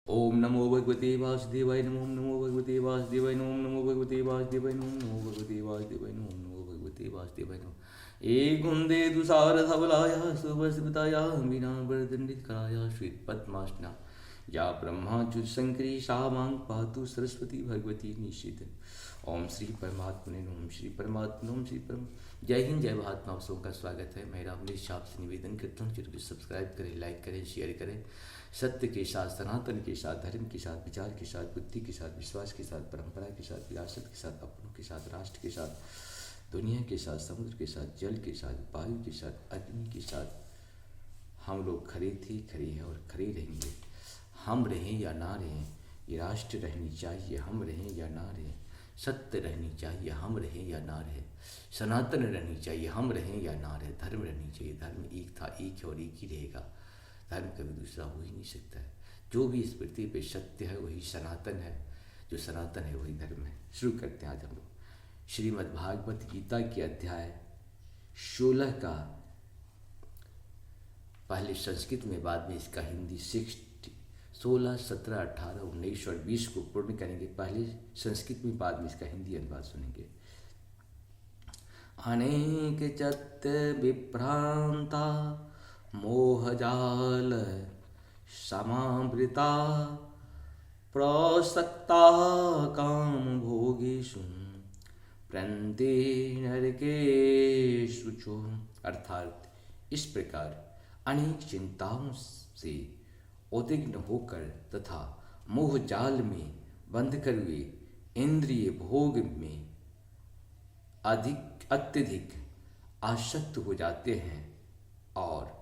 ओम नमो भगवते वासुदेवाय ओम नमो भगवते वासुदेवाय ओम नमो भगवते वासुदेवाय ओम नमो भगवते वासुदेवाय ओम नमो भगवते वासुदेवाय एक कुंदे तुषार धवलाया सुभस्मृताया मीना वरदंडितकाया श्वेत पद्मासना या ब्रह्माच्युत शंकरी सा मां पातु सरस्वती भगवती निश्चित। ओम श्री परमात्मने ओम श्री परमात्मा ओम श्री परम। जय हिंद जय भारत। आप सबका स्वागत है। मैं रामलेश आपसे निवेदन करता हूँ जरूर सब्सक्राइब करें, लाइक करें, शेयर करें। सत्य के साथ, सनातन के साथ, धर्म के साथ, विचार के साथ, बुद्धि के साथ, विश्वास के साथ, परंपरा के साथ, विरासत के साथ, अपनों के साथ, राष्ट्र के साथ, दुनिया के साथ, समुद्र के साथ, जल के साथ, वायु के साथ, अग्नि के साथ हम लोग खड़े थे, खड़े हैं और खड़े रहेंगे। हम रहें या ना रहें, ये राष्ट्र रहनी चाहिए, हम रहें या ना रहें। सत्य रहनी चाहिए, हम रहें या ना रहें। सनातन रहनी चाहिए, हम रहें या ना रहें। धर्म रहनी चाहिए, धर्म एक था, एक है और एक ही रहेगा। धर्म कभी दूसरा हो ही नहीं सकता है। जो भी इस पृथ्वी पे सत्य है वही सनातन है, जो सनातन है वही धर्म है। शुरू करते हैं आज हम लोग श्रीमद् भागवत गीता के अध्याय 16 का। पहले संस्कृत में, बाद में इसका हिंदी 16, 17, 18, 19 और 20 को पूर्ण करेंगे। पहले संस्कृत में, बाद में इसका हिंदी अनुवाद सुनेंगे। अनेक चत विभ्रांता मोहजाल समावृता प्रसक्ता काम भोगेषु प्रन्ते नरकेषु च। अर्थात इस प्रकार अनेक चिंताओं से उद्विग्न होकर तथा मोह जाल में बंध कर वे इंद्रिय भोग में अत्यधिक आसक्त हो जाते हैं और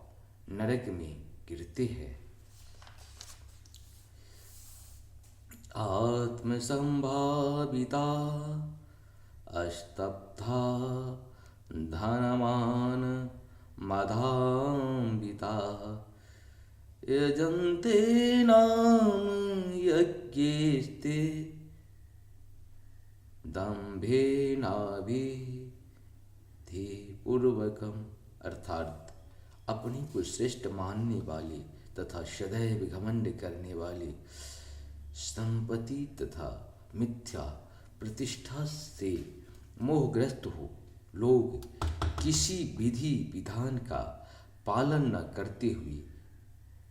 नरक में गिरते हैं। आत्मसंभाविता अस्तब्धा धनमान मदान्विता यजन्ते नाम यज्ञेस्ते दम्भेनाभिधिपूर्वकम्। अर्थात अपने को श्रेष्ठ मानने वाले तथा सदैव घमंड करने वाले, संपत्ति तथा मिथ्या प्रतिष्ठा से मोहग्रस्त हो लोग किसी विधि विधान का पालन न करते हुए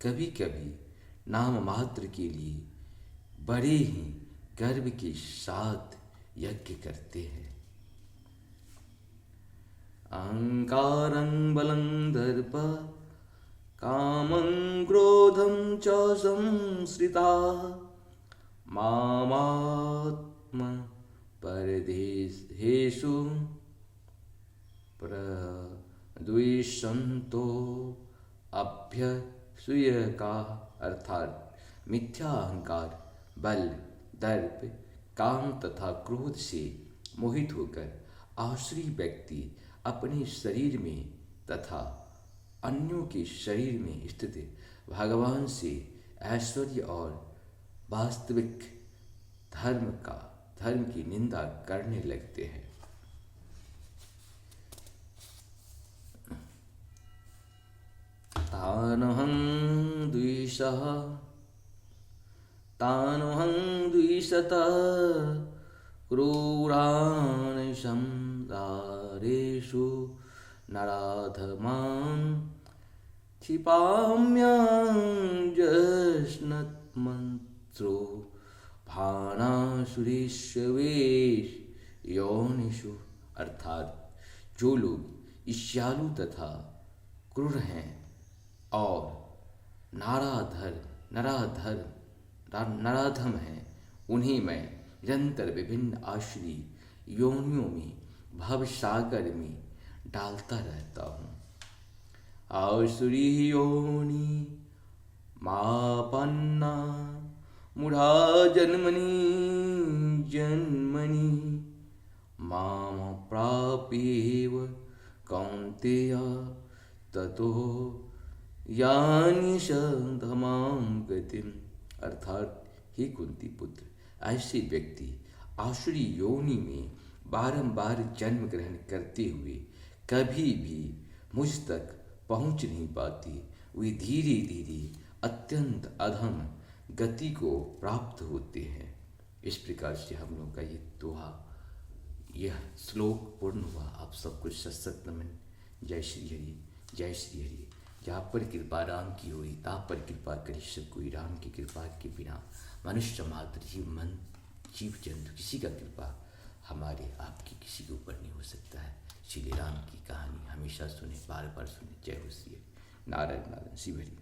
कभी कभी नाम मात्र के लिए बड़े ही गर्व के साथ यज्ञ करते हैं। अहंकारं बलं दर्प कामं क्रोधं च संश्रिता मामात्म परदेहेषु प्रद्विषन्तो अभ्यसूयका। अर्थात मिथ्या अहंकार, बल, दर्प, काम तथा क्रोध से मोहित होकर आसुरी व्यक्ति अपने शरीर में तथा अन्यों के शरीर में स्थित भगवान से ऐश्वर्य और वास्तविक धर्म की निंदा करने लगते हैं। तानहं द्विषतः क्रूरान् संसारेषु नराधमान् क्षिपाम्यजस्नत्मन्त्रो भानासुरेष्वेश योनिषु। अर्थात जो लोग ईर्ष्यालु तथा क्रूर हैं और नराधम हैं, उन्हें मैं निरंतर विभिन्न आसुरी योनियों में भवसागर में डालता रहता हूँ। आसुरी योनि मापन्ना मूढ़ा जन्मनि जन्मनि माम प्राप्येव कौन्तेय ततो यानि धमां गतिम। अर्थात हे कुंती पुत्र, ऐसे व्यक्ति आसुरी योनि में बारंबार जन्म ग्रहण करते हुए कभी भी मुझ तक पहुँच नहीं पाती। वे धीरे धीरे अत्यंत अधम गति को प्राप्त होते हैं। इस प्रकार से हम लोग का ये दोहा, यह श्लोक पूर्ण हुआ। आप सबको सत नमन। जय श्री हरि, जय श्री हरि। जहाँ पर कृपा राम की हुई, तहाँ पर कृपा करी सब कोई। राम की कृपा के बिना मनुष्य मात्र, जीव मन, जीव जंतु, किसी का कृपा हमारे आपकी किसी के ऊपर नहीं हो सकता है। श्री राम की कहानी हमेशा सुने, बार बार सुने। जय हो श्री हरि। नारायण नारायण। शिव हरि।